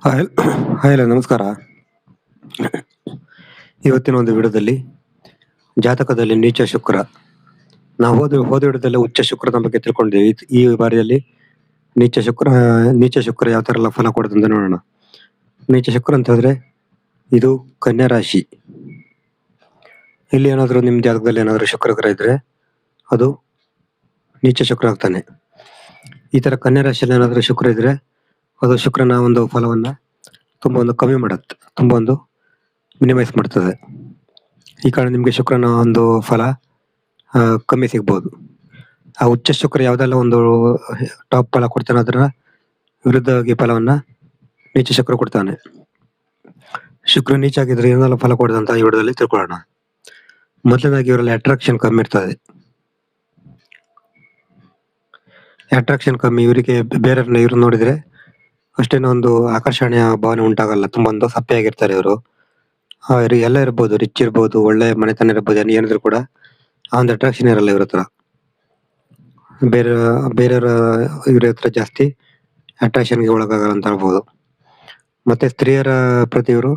Hi hi hello ನಮಸ್ಕಾರ. ಇವತ್ತಿನ ಒಂದು ವಿಡಿಯೋದಲ್ಲಿ ಜಾತಕದಲ್ಲಿ ನೀಚ ಶುಕ್ರ. ನಾವು ಹೋದ ವಿಡಿಯೋದಲ್ಲಿ ಉಚ್ಚ ಶುಕ್ರನ ಬಗ್ಗೆ ತಿಳ್ಕೊಂಡಿದ್ದೀವಿ. ಈ ಬಾರಿಯಲ್ಲಿ ನೀಚ ಶುಕ್ರ ಯಾವ ತರ ಎಲ್ಲ ಫಲ ಕೊಡುತ್ತೆ ಅಂತ ನೋಡೋಣ. ನೀಚ ಶುಕ್ರ ಅಂತ ಹೇಳಿದ್ರೆ ಇದು ಕನ್ಯಾ ರಾಶಿ. ಇಲ್ಲಿ ಏನಾದ್ರು ನಿಮ್ ಜಾತಕದಲ್ಲಿ ಏನಾದ್ರು ಶುಕ್ರ ಗ್ರಹ ಇದ್ರೆ ಅದು ನೀಚ ಶುಕ್ರ ಆಗ್ತಾನೆ. ಈ ತರ ಕನ್ಯಾ ರಾಶಿಯಲ್ಲಿ ಏನಾದ್ರು ಶುಕ್ರ ಇದ್ರೆ ಅದು ಶುಕ್ರನ ಒಂದು ಫಲವನ್ನ ತುಂಬಾ ಒಂದು ಕಮ್ಮಿ ಮಾಡುತ್ತೆ, ತುಂಬಾ ಒಂದು ಮಿನಿಮೈಸ್ ಮಾಡ್ತದೆ. ಈ ಕಾರಣ ನಿಮ್ಗೆ ಶುಕ್ರನ ಒಂದು ಫಲ ಕಮ್ಮಿ ಸಿಗ್ಬೋದು. ಆ ಉಚ್ಚ ಶುಕ್ರ ಯಾವ್ದೆಲ್ಲ ಒಂದು ಟಾಪ್ ಫಲ ಕೊಡ್ತಾನೆ ಅದರ ವಿರುದ್ಧವಾಗಿ ಫಲವನ್ನ ನೀಚ ಶುಕ್ರ ಕೊಡ್ತಾನೆ. ಶುಕ್ರ ನೀಚ ಆಗಿದ್ರೆ ಏನೆಲ್ಲ ಫಲ ಕೊಡದಂತ ಈ ವಿಡಿಯೋದಲ್ಲಿ ತಿಳ್ಕೊಳ್ಳೋಣ. ಮೊದಲನೇದಾಗಿ ಇವರಲ್ಲಿ ಅಟ್ರಾಕ್ಷನ್ ಕಮ್ಮಿ ಇರ್ತದೆ. ಅಟ್ರಾಕ್ಷನ್ ಕಮ್ಮಿ, ಇವರಿಗೆ ಬೇರೆಯವ್ರನ್ನ ಇವ್ರು ನೋಡಿದ್ರೆ ಅಷ್ಟೇನೋ ಒಂದು ಆಕರ್ಷಣೆಯ ಭಾವನೆ ಉಂಟಾಗಲ್ಲ. ತುಂಬಾ ಒಂದು ಸಪ್ಪೆಯಾಗಿರ್ತಾರೆ ಇವರು. ಇವ್ರಿಗೆ ಎಲ್ಲ ಇರ್ಬೋದು, ರಿಚ್ ಇರ್ಬೋದು, ಒಳ್ಳೆ ಮನೆತನ ಇರ್ಬೋದು, ಏನಿದ್ರು ಕೂಡ ಆ ಒಂದು ಅಟ್ರಾಕ್ಷನ್ ಇರಲ್ಲ ಇವ್ರ ಹತ್ರ. ಬೇರೆಯವರ ಇವ್ರ ಹತ್ರ ಜಾಸ್ತಿ ಅಟ್ರಾಕ್ಷನ್ಗೆ ಒಳಗಾಗಲ್ಲ ಅಂತ ಹೇಳ್ಬೋದು. ಮತ್ತೆ ಸ್ತ್ರೀಯರ ಪ್ರತಿ ಇವರು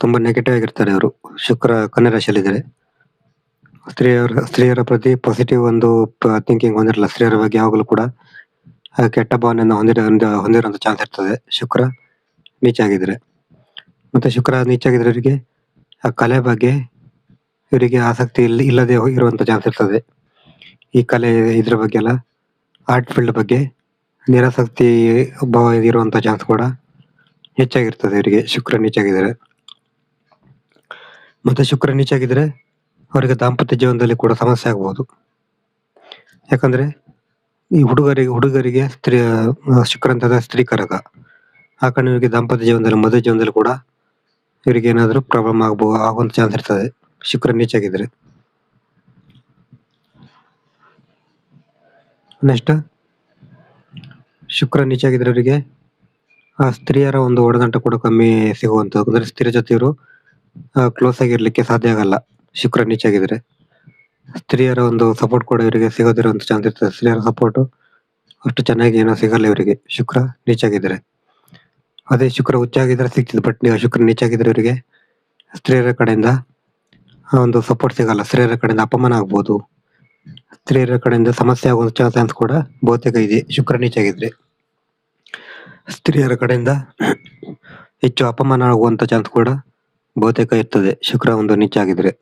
ತುಂಬಾ ನೆಗೆಟಿವ್ ಆಗಿರ್ತಾರೆ. ಇವರು ಶುಕ್ರ ಕನ್ಯಾ ರಾಶಿಯಲ್ಲಿದ್ದಾರೆ. ಸ್ತ್ರೀಯರ ಪ್ರತಿ ಪಾಸಿಟಿವ್ ಒಂದು ಥಿಂಕಿಂಗ್ ಹೊಂದಿರಲ್ಲ. ಸ್ತ್ರೀಯರ ಬಗ್ಗೆ ಯಾವಾಗಲೂ ಕೂಡ ಕೆಟ್ಟ ಭಾವನೆಯನ್ನು ಹೊಂದಿರುವಂತ ಚಾನ್ಸ್ ಇರ್ತದೆ ಶುಕ್ರ ನೀಚ ಆಗಿದ್ರೆ. ಮತ್ತೆ ಶುಕ್ರ ನೀಚ ಆಗಿದ್ರೆ ಇವರಿಗೆ ಆ ಕಲೆ ಬಗ್ಗೆ ಇವರಿಗೆ ಆಸಕ್ತಿ ಇಲ್ಲದೆ ಇರುವಂತ ಚಾನ್ಸ್ ಇರ್ತದೆ. ಈ ಕಲೆ ಇದ್ರ ಬಗ್ಗೆ ಎಲ್ಲ ಆರ್ಟ್ ಫೀಲ್ಡ್ ಬಗ್ಗೆ ನಿರಾಸಕ್ತಿ ಭಾವ ಇರುವಂತ ಚಾನ್ಸ್ ಕೂಡ ಹೆಚ್ಚಾಗಿರ್ತದೆ ಇವರಿಗೆ ಶುಕ್ರ ನೀಚ ಆಗಿದ್ರೆ. ಮತ್ತೆ ಶುಕ್ರ ನೀಚ ಆಗಿದ್ರೆ ಅವರಿಗೆ ದಾಂಪತ್ಯ ಜೀವನದಲ್ಲಿ ಕೂಡ ಸಮಸ್ಯೆ ಆಗ್ಬಹುದು. ಯಾಕಂದ್ರೆ ಈ ಹುಡುಗರಿಗೆ ಶುಕ್ರ ಅಂತ ಸ್ತ್ರೀ ಕಾರಕ. ಆ ಕಾರಣ ಇವರಿಗೆ ದಾಂಪತ್ಯ ಜೀವನದಲ್ಲಿ, ಮದುವೆ ಜೀವನದಲ್ಲಿ ಕೂಡ ಇವರಿಗೆ ಏನಾದ್ರು ಪ್ರಾಬ್ಲಮ್ ಆಗುವಂತ ಚಾನ್ಸ್ ಇರ್ತದೆ ಶುಕ್ರ ನೀಚ ಆಗಿದ್ರೆ. ನೆಕ್ಸ್ಟ್, ಶುಕ್ರ ನೀಚ ಆಗಿದ್ರೆ ಅವರಿಗೆ ಆ ಸ್ತ್ರೀಯರ ಒಂದು ಒಡನಾಟ ಕೂಡ ಕಮ್ಮಿ ಸಿಗುವಂತ. ಅಂದ್ರೆ ಸ್ತ್ರೀಯ ಜೊತೆ ಇವರು ಕ್ಲೋಸ್ ಆಗಿರ್ಲಿಕ್ಕೆ ಸಾಧ್ಯ ಆಗಲ್ಲ ಶುಕ್ರ ನೀಚ ಆಗಿದ್ರೆ. ಸ್ತ್ರೀಯರ ಒಂದು ಸಪೋರ್ಟ್ ಕೂಡ ಇವರಿಗೆ ಸಿಗೋದಿರುವಂತ ಚಾನ್ಸ್ ಇರ್ತದೆ. ಸ್ತ್ರೀಯರ ಸಪೋರ್ಟ್ ಅಷ್ಟು ಚೆನ್ನಾಗಿ ಏನೋ ಸಿಗಲ್ಲ ಇವರಿಗೆ ಶುಕ್ರ ನೀಚ ಆಗಿದ್ರೆ. ಅದೇ ಶುಕ್ರ ಉಚ್ಚ ಆಗಿದ್ರೆ ಸಿಗ್ತಿದೆ. ಬಟ್ ಶುಕ್ರ ನೀಚ ಆಗಿದ್ರೆ ಇವರಿಗೆ ಸ್ತ್ರೀಯರ ಕಡೆಯಿಂದ ಒಂದು ಸಪೋರ್ಟ್ ಸಿಗಲ್ಲ. ಸ್ತ್ರೀಯರ ಕಡೆಯಿಂದ ಅಪಮಾನ ಆಗ್ಬೋದು, ಸ್ತ್ರೀಯರ ಕಡೆಯಿಂದ ಸಮಸ್ಯೆ ಆಗುವ ಚಾನ್ಸ್ ಕೂಡ ಬಹುತೇಕ ಇದೆ ಶುಕ್ರ ನೀಚ ಆಗಿದ್ರೆ. ಸ್ತ್ರೀಯರ ಕಡೆಯಿಂದ ಹೆಚ್ಚು ಅಪಮಾನ ಆಗುವಂತ ಚಾನ್ಸ್ ಕೂಡ ಬಹುತೇಕ ಇರ್ತದೆ ಶುಕ್ರ ಒಂದು ನೀಚ ಆಗಿದ್ರೆ.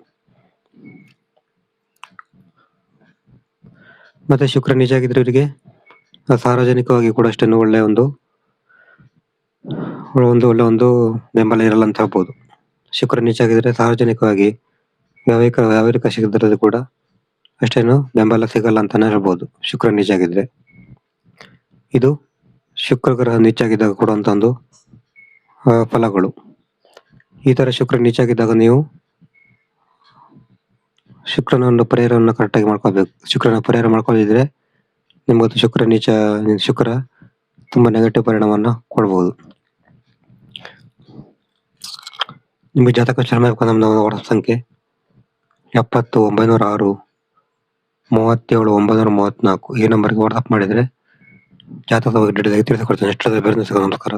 ಮತ್ತೆ ಶುಕ್ರ ನೀಚ ಆಗಿದ್ರೆ ಇವರಿಗೆ ಸಾರ್ವಜನಿಕವಾಗಿ ಕೂಡ ಅಷ್ಟೇನು ಒಳ್ಳೆ ಒಂದು ಬೆಂಬಲ ಇರಲ್ಲ ಅಂತ ಹೇಳ್ಬೋದು. ಶುಕ್ರ ನೀಚ ಆಗಿದ್ರೆ ಸಾರ್ವಜನಿಕವಾಗಿ ವ್ಯಾವಹಾರಿಕ ಕ್ಷೇತ್ರದಲ್ಲಿ ಕೂಡ ಅಷ್ಟೇನು ಬೆಂಬಲ ಸಿಗಲ್ಲ ಅಂತಾನೆ ಹೇಳ್ಬೋದು ಶುಕ್ರ ನೀಚ ಆಗಿದ್ರೆ. ಇದು ಶುಕ್ರ ಗ್ರಹ ನೀಚ ಆಗಿದ್ದಾಗ ಕೊಡುವಂತ ಒಂದು ಫಲಗಳು. ಈ ತರ ಶುಕ್ರ ನೀಚ ಆಗಿದ್ದಾಗ ನೀವು ಶುಕ್ರನ ಒಂದು ಪರಿಹಾರವನ್ನು ಕರೆಕ್ಟಾಗಿ ಮಾಡ್ಕೋಬೇಕು. ಶುಕ್ರನ ಪರಿಹಾರ ಮಾಡ್ಕೊಳ್ಳಿದ್ರೆ ನಿಮ್ಗದು ಶುಕ್ರ ತುಂಬಾ ನೆಗೆಟಿವ್ ಪರಿಣಾಮವನ್ನು ಕೊಡ್ಬೋದು. ನಿಮಗೆ ಜಾತಕ ಮಾಡಬೇಕು ನಮ್ಮ ವಾಟ್ಸ್ಆಪ್ ಸಂಖ್ಯೆ 70906 37 934 ಈ ನಂಬರ್ಗೆ ವಾಟ್ಸ್ಆಪ್ ಮಾಡಿದ್ರೆ ಜಾತಕದ ಬಗ್ಗೆ ಡೀಟೇಲ್ ಆಗಿ ತಿಳಿಸಿಕೊಡ್ತೇನೆ. ನಮಸ್ಕಾರ.